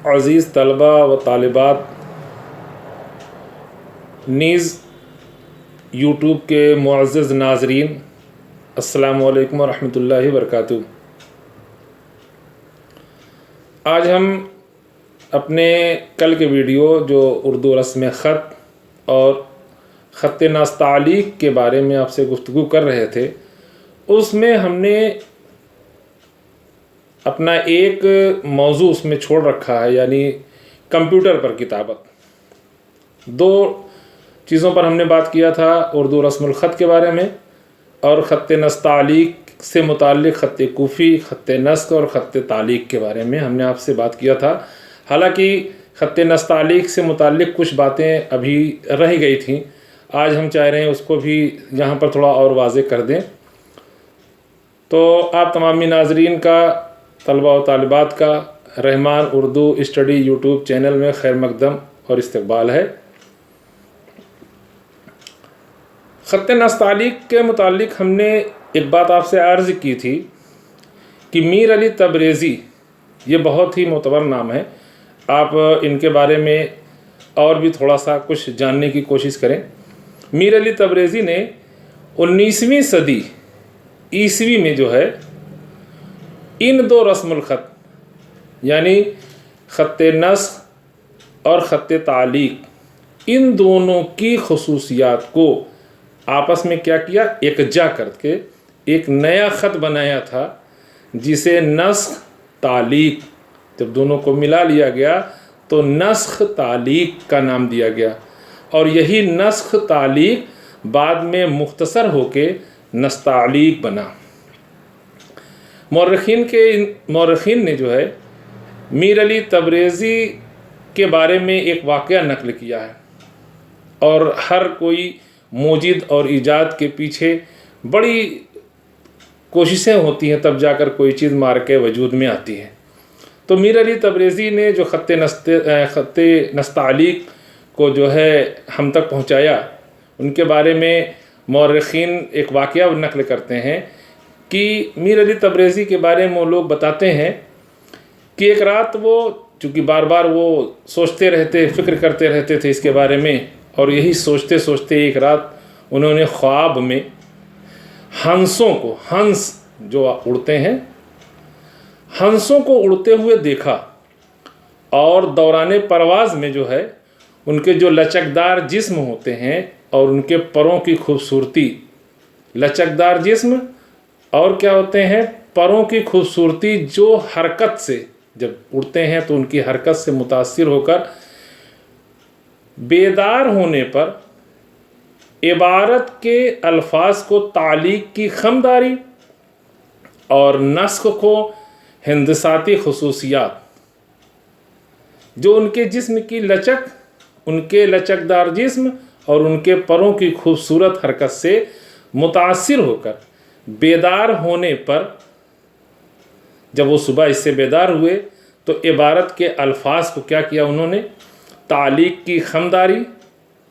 عزیز طلبہ و طالبات نیز یوٹیوب کے معزز ناظرین، السلام علیکم ورحمۃ اللہ وبرکاتہ۔ آج ہم اپنے کل کے ویڈیو جو اردو رسم خط اور خط نستعلیق کے بارے میں آپ سے گفتگو کر رہے تھے، اس میں ہم نے اپنا ایک موضوع اس میں چھوڑ رکھا ہے، یعنی کمپیوٹر پر کتابت۔ دو چیزوں پر ہم نے بات کیا تھا، اردو رسم الخط کے بارے میں اور خط نستعلیق سے متعلق خط کوفی، خط نسخ اور خط تعلیق کے بارے میں ہم نے آپ سے بات کیا تھا۔ حالانکہ خط نستعلیق سے متعلق کچھ باتیں ابھی رہ گئی تھیں، آج ہم چاہ رہے ہیں اس کو بھی یہاں پر تھوڑا اور واضح کر دیں۔ تو آپ تمامی ناظرین کا، طلبہ و طالبات کا رحمان اردو اسٹڈی یوٹیوب چینل میں خیر مقدم اور استقبال ہے۔ خط نستعلیق کے متعلق ہم نے ایک بات آپ سے عرض کی تھی کہ میر علی تبریزی، یہ بہت ہی معتبر نام ہے، آپ ان کے بارے میں اور بھی تھوڑا سا کچھ جاننے کی کوشش کریں۔ میر علی تبریزی نے 19ویں صدی عیسوی میں جو ہے ان دو رسم الخط یعنی خط نسخ اور خط تعلیق، ان دونوں کی خصوصیات کو آپس میں کیا کیا، یکجا کر کے ایک نیا خط بنایا تھا، جسے نسخ تعلیق، جب دونوں کو ملا لیا گیا تو نسخ تعلیق کا نام دیا گیا، اور یہی نسخ تعلیق بعد میں مختصر ہو کے نستعلیق بنا۔ مورخین نے جو ہے میر علی تبریزی کے بارے میں ایک واقعہ نقل کیا ہے، اور ہر کوئی موجد اور ایجاد کے پیچھے بڑی کوششیں ہوتی ہیں، تب جا کر کوئی چیز مار کے وجود میں آتی ہے۔ تو میر علی تبریزی نے جو خط نستعلیق کو جو ہے ہم تک پہنچایا، ان کے بارے میں مورخین ایک واقعہ نقل کرتے ہیں کہ میر علی تبریزی کے بارے میں وہ لوگ بتاتے ہیں کہ ایک رات وہ، چونکہ بار بار وہ سوچتے رہتے، فکر کرتے رہتے تھے اس کے بارے میں، اور یہی سوچتے سوچتے ایک رات انہوں نے خواب میں ہنسوں کو، ہنس جو اڑتے ہیں، ہنسوں کو اڑتے ہوئے دیکھا، اور دوران پرواز میں جو ہے ان کے جو لچکدار جسم ہوتے ہیں اور ان کے پروں کی خوبصورتی، لچکدار جسم اور کیا ہوتے ہیں، پروں کی خوبصورتی، جو حرکت سے جب اڑتے ہیں تو ان کی حرکت سے متاثر ہو کر بیدار ہونے پر عبارت کے الفاظ کو تعلیق کی خمداری اور نسخ کو ہندساتی خصوصیات، جو ان کے جسم کی لچک، ان کے لچکدار جسم اور ان کے پروں کی خوبصورت حرکت سے متاثر ہو کر بیدار ہونے پر، جب وہ صبح اس سے بیدار ہوئے تو عبارت کے الفاظ کو کیا کیا انہوں نے، تعلیق کی خمداری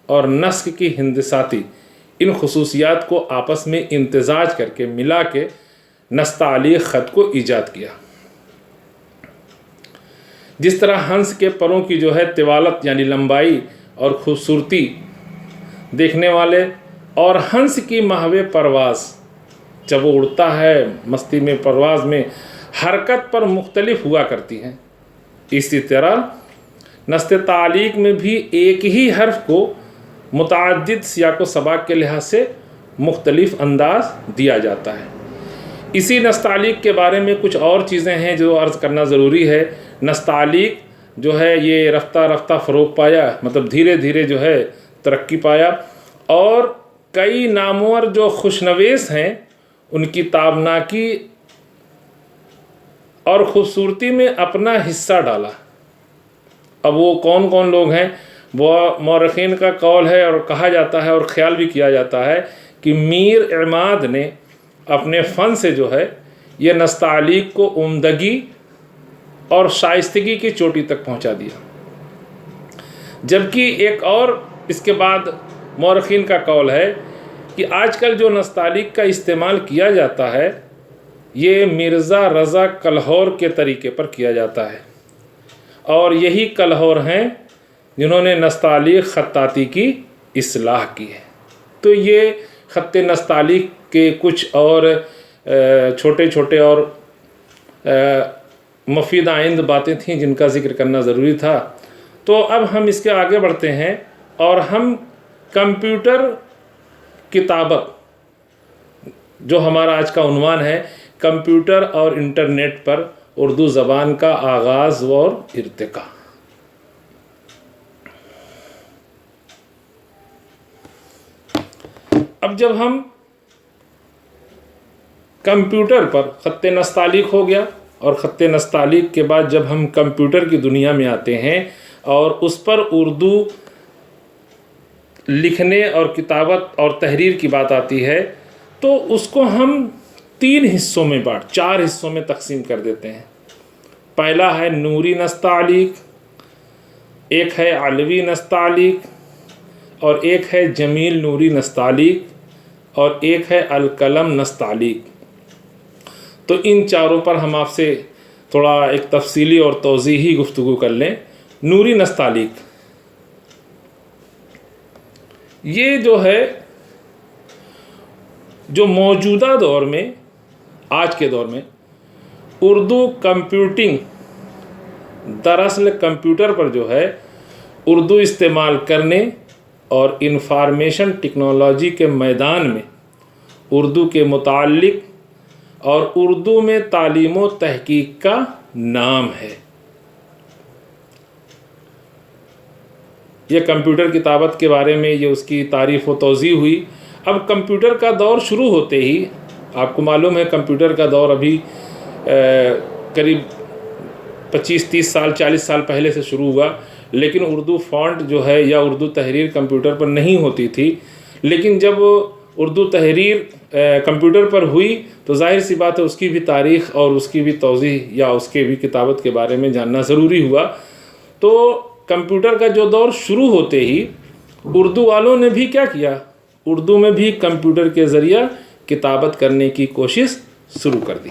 اور نسخ کی ہندساتی، ان خصوصیات کو آپس میں امتزاج کر کے ملا کے نستعلیق خط کو ایجاد کیا۔ جس طرح ہنس کے پروں کی جو ہے طوالت یعنی لمبائی اور خوبصورتی دیکھنے والے، اور ہنس کی محو پرواز، جب وہ اڑتا ہے مستی میں، پرواز میں، حرکت پر مختلف ہوا کرتی ہیں، اسی طرح نستعلیق میں بھی ایک ہی حرف کو متعدد سیاق و سباق کے لحاظ سے مختلف انداز دیا جاتا ہے۔ اسی نستعلیق کے بارے میں کچھ اور چیزیں ہیں جو عرض کرنا ضروری ہے۔ نستعلیق جو ہے یہ رفتہ رفتہ فروغ پایا، مطلب دھیرے دھیرے جو ہے ترقی پایا، اور کئی نامور جو خوشنویس ہیں ان کی تابناکی اور خوبصورتی میں اپنا حصہ ڈالا۔ اب وہ کون کون لوگ ہیں، وہ مورخین کا قول ہے، اور کہا جاتا ہے اور خیال بھی کیا جاتا ہے کہ میر عماد نے اپنے فن سے جو ہے یہ نستعلیق کو عمدگی اور شائستگی کی چوٹی تک پہنچا دیا۔ جبکہ ایک اور اس کے بعد مورخین کا قول ہے کہ آج کل جو نستعلیق کا استعمال کیا جاتا ہے یہ مرزا رضا کلہور کے طریقے پر کیا جاتا ہے، اور یہی کلہور ہیں جنہوں نے نستعلیق خطاطی کی اصلاح کی ہے۔ تو یہ خط نستعلیق کے کچھ اور چھوٹے چھوٹے اور مفید آئند باتیں تھیں جن کا ذکر کرنا ضروری تھا۔ تو اب ہم اس کے آگے بڑھتے ہیں اور ہم کمپیوٹر کتابت، جو ہمارا آج کا عنوان ہے، کمپیوٹر اور انٹرنیٹ پر اردو زبان کا آغاز اور ارتقاء۔ اب جب ہم کمپیوٹر پر خط نستعلیق ہو گیا، اور خط نستعلیق کے بعد جب ہم کمپیوٹر کی دنیا میں آتے ہیں اور اس پر اردو لکھنے اور کتابت اور تحریر کی بات آتی ہے، تو اس کو ہم 3 حصوں میں 4 حصوں میں تقسیم کر دیتے ہیں۔ پہلا ہے نوری نستعلیق، ایک ہے علوی نستعلیق، اور ایک ہے جمیل نوری نستعلیق، اور ایک ہے القلم نستعلیق۔ تو ان چاروں پر ہم آپ سے تھوڑا ایک تفصیلی اور توضیحی گفتگو کر لیں۔ نوری نستعلیق یہ جو ہے، جو موجودہ دور میں، آج کے دور میں اردو کمپیوٹنگ، دراصل کمپیوٹر پر جو ہے اردو استعمال کرنے اور انفارمیشن ٹیکنالوجی کے میدان میں اردو کے متعلق اور اردو میں تعلیم و تحقیق کا نام ہے۔ یہ کمپیوٹر کتابت کے بارے میں یہ اس کی تعریف و توضیح ہوئی۔ اب کمپیوٹر کا دور شروع ہوتے ہی، آپ کو معلوم ہے کمپیوٹر کا دور ابھی قریب 25-30 سال 40 سال پہلے سے شروع ہوا، لیکن اردو فونٹ جو ہے یا اردو تحریر کمپیوٹر پر نہیں ہوتی تھی۔ لیکن جب اردو تحریر کمپیوٹر پر ہوئی تو ظاہر سی بات ہے اس کی بھی تاریخ اور اس کی بھی توضیح یا اس کے بھی کتابت کے بارے میں جاننا ضروری ہوا۔ تو کمپیوٹر کا جو دور شروع ہوتے ہی اردو والوں نے بھی کیا کیا، اردو میں بھی کمپیوٹر کے ذریعہ کتابت کرنے کی کوشش شروع کر دی۔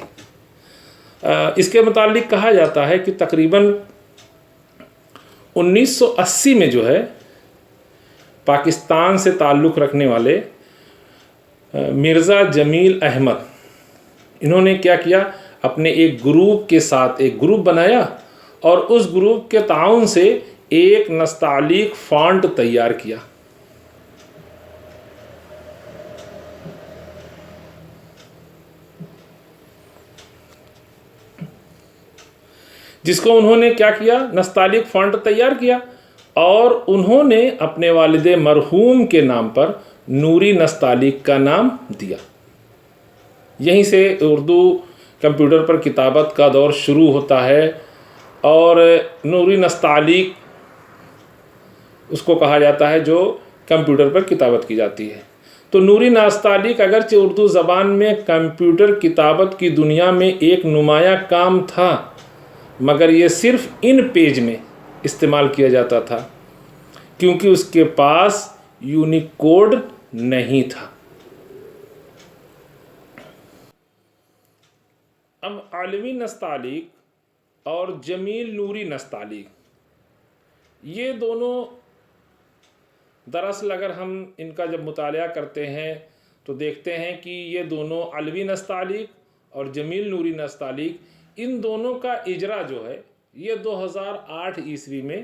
اس کے متعلق کہا جاتا ہے کہ تقریباً 1980 میں جو ہے پاکستان سے تعلق رکھنے والے مرزا جمیل احمد، انہوں نے کیا کیا، اپنے ایک گروپ کے ساتھ ایک گروپ بنایا اور اس گروپ کے تعاون سے ایک نستعلیق فونٹ تیار کیا۔ جس کو انہوں نے کیا کیا، نستعلیق فونٹ تیار کیا، اور انہوں نے اپنے والد مرحوم کے نام پر نوری نستعلیق کا نام دیا۔ یہیں سے اردو کمپیوٹر پر کتابت کا دور شروع ہوتا ہے، اور نوری نستعلیق اس کو کہا جاتا ہے جو کمپیوٹر پر کتابت کی جاتی ہے۔ تو نوری نستعلیق اگرچہ اردو زبان میں کمپیوٹر کتابت کی دنیا میں ایک نمایاں کام تھا، مگر یہ صرف ان پیج میں استعمال کیا جاتا تھا کیونکہ اس کے پاس یونیکوڈ نہیں تھا۔ اب علوی نستعلیق اور جمیل نوری نستعلیق، یہ دونوں دراصل اگر ہم ان کا جب مطالعہ کرتے ہیں تو دیکھتے ہیں کہ یہ دونوں علوی نستعلیق اور جمیل نوری نستعلیق، ان دونوں کا اجرا جو ہے یہ 2008 عیسوی میں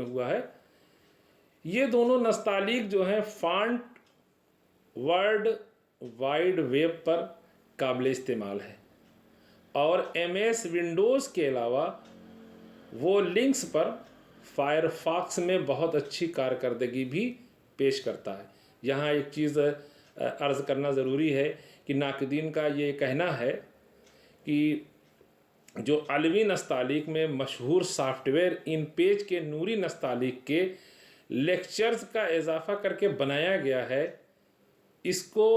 ہوا ہے۔ یہ دونوں نستعلیق جو ہیں فونٹ ورلڈ وائڈ ویب پر قابل استعمال ہے، اور ایم ایس ونڈوز کے علاوہ وہ لنکس پر فائر فاکس میں بہت اچھی کارکردگی بھی پیش کرتا ہے۔ یہاں ایک چیز عرض کرنا ضروری ہے کہ ناقدین کا یہ کہنا ہے کہ جو علوی نستعلیق میں مشہور سافٹ ویئر ان پیج کے نوری نستعلیق کے لیکچرز کا اضافہ کر کے بنایا گیا ہے، اس کو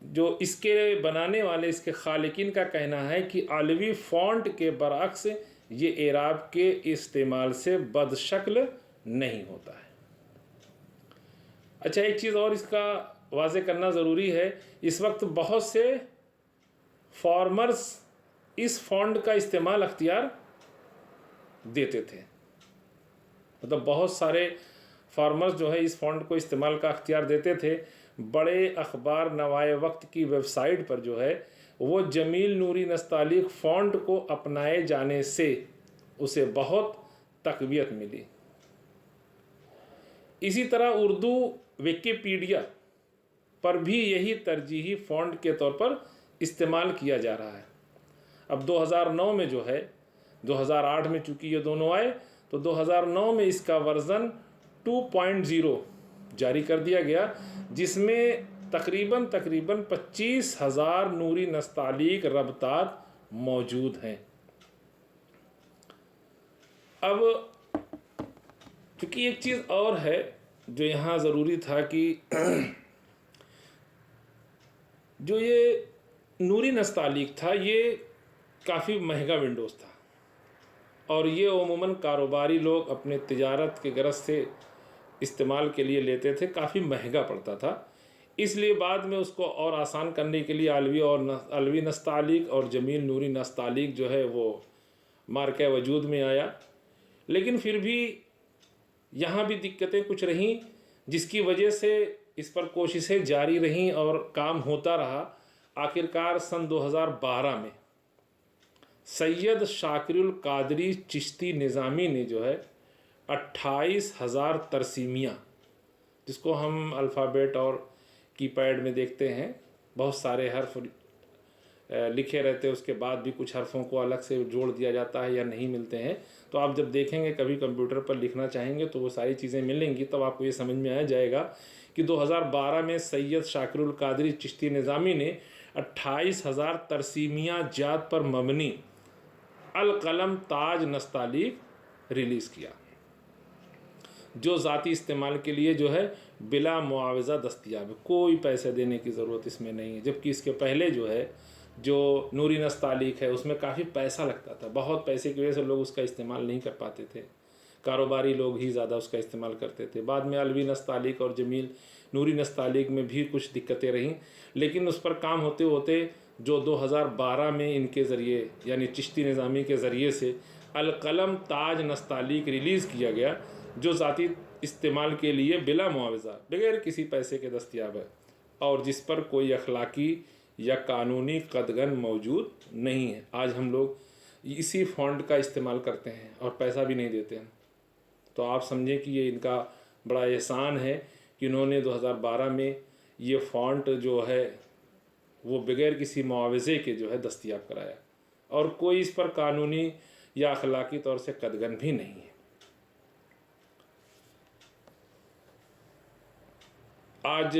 جو اس کے بنانے والے اس کے خالقین کا کہنا ہے کہ علوی فونٹ کے برعکس یہ اعراب کے استعمال سے بدشکل نہیں ہوتا ہے۔ اچھا، ایک چیز اور اس کا واضح کرنا ضروری ہے، اس وقت بہت سے فارمرز اس فونٹ کا استعمال اختیار دیتے تھے، مطلب بہت سارے فارمرز جو ہے اس فونٹ کو استعمال کا اختیار دیتے تھے۔ بڑے اخبار نوائے وقت کی ویب سائٹ پر جو ہے وہ جمیل نوری نستعلیق فونٹ کو اپنائے جانے سے اسے بہت تقویت ملی۔ اسی طرح اردو ویکیپیڈیا پر بھی یہی ترجیحی فونٹ کے طور پر استعمال کیا جا رہا ہے۔ اب 2009 میں جو ہے، 2008 میں چونکہ یہ دونوں آئے تو 2009 میں اس کا ورژن 2.0 جاری کر دیا گیا، جس میں تقریباً 25,000 نوری نستعلیق ربطات موجود ہیں۔ اب چونکہ ایک چیز اور ہے جو یہاں ضروری تھا کہ جو یہ نوری نستعلیق تھا یہ کافی مہنگا ونڈوز تھا، اور یہ عموماً کاروباری لوگ اپنے تجارت کے غرض سے استعمال کے لیے لیتے تھے، کافی مہنگا پڑتا تھا۔ اس لیے بعد میں اس کو اور آسان کرنے کے لیے علوی نستعلیق اور جمیل نوری نستعلیق جو ہے وہ مارکہ وجود میں آیا، لیکن پھر بھی یہاں بھی دقتیں کچھ رہیں، جس کی وجہ سے اس پر کوششیں جاری رہیں اور کام ہوتا رہا۔ آخرکار سن 2012 میں سید شاکر القادری چشتی نظامی نے جو ہے 28,000 ترسیمیہ، جس کو ہم الفابیٹ اور کی پیڈ میں دیکھتے ہیں، بہت سارے حرف لکھے رہتے ہیں، اس کے بعد بھی کچھ حرفوں کو الگ سے جوڑ دیا جاتا ہے یا نہیں ملتے ہیں، تو آپ جب دیکھیں گے کبھی کمپیوٹر پر لکھنا چاہیں گے تو وہ ساری چیزیں ملیں گی، تب آپ کو یہ سمجھ میں آ جائے گا کہ 2012 میں سید شاکر القادری چشتی نظامی نے 28,000 ترسیمیہ جات پر مبنی القلم تاج نستعلیق ریلیز کیا، جو ذاتی استعمال کے لیے جو ہے بلا معاوضہ دستیاب ہے، کوئی پیسے دینے کی ضرورت اس میں نہیں ہے۔ جبکہ اس کے پہلے جو ہے جو نوری نستعلیق ہے اس میں کافی پیسہ لگتا تھا، بہت پیسے کی وجہ سے لوگ اس کا استعمال نہیں کر پاتے تھے، کاروباری لوگ ہی زیادہ اس کا استعمال کرتے تھے۔ بعد میں علوی نستعلیق اور جمیل نوری نستعلیق میں بھی کچھ دقتیں رہیں، لیکن اس پر کام ہوتے ہوتے جو 2012 میں ان کے ذریعے یعنی چشتی نظامی کے ذریعے سے القلم تاج نستعلیق ریلیز کیا گیا، جو ذاتی استعمال کے لیے بلا معاوضہ بغیر کسی پیسے کے دستیاب ہے، اور جس پر کوئی اخلاقی یا قانونی قدغن موجود نہیں ہے۔ آج ہم لوگ اسی فونٹ کا استعمال کرتے ہیں اور پیسہ بھی نہیں دیتے ہیں، تو آپ سمجھیں کہ یہ ان کا بڑا احسان ہے کہ انہوں نے 2012 میں یہ فونٹ جو ہے وہ بغیر کسی معاوضے کے جو ہے دستیاب کرایا، اور کوئی اس پر قانونی یا اخلاقی طور سے قدغن بھی نہیں ہے۔ آج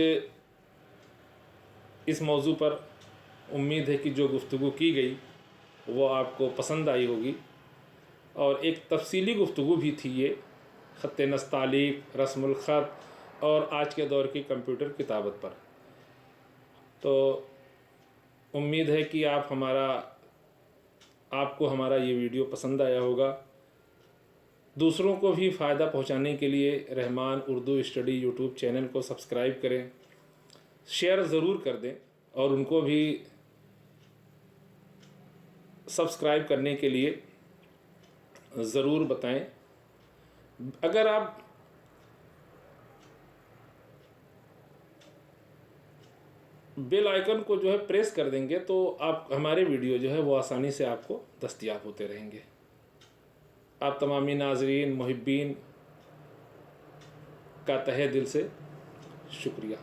اس موضوع پر امید ہے کہ جو گفتگو کی گئی وہ آپ کو پسند آئی ہوگی، اور ایک تفصیلی گفتگو بھی تھی یہ خط نستعلیق، رسم الخط اور آج کے دور کی کمپیوٹر کتابت پر۔ تو امید ہے کہ آپ کو ہمارا یہ ویڈیو پسند آیا ہوگا۔ دوسروں کو بھی فائدہ پہنچانے کے لیے رحمان اردو اسٹڈی یوٹیوب چینل کو سبسکرائب کریں، شیئر ضرور کر دیں، اور ان کو بھی سبسکرائب کرنے کے لیے ضرور بتائیں۔ اگر آپ بیل آئیکن کو جو ہے پریس کر دیں گے تو آپ ہمارے ویڈیو جو ہے وہ آسانی سے آپ کو دستیاب ہوتے رہیں گے۔ آپ تمامی ناظرین محبین کا تہہ دل سے شکریہ۔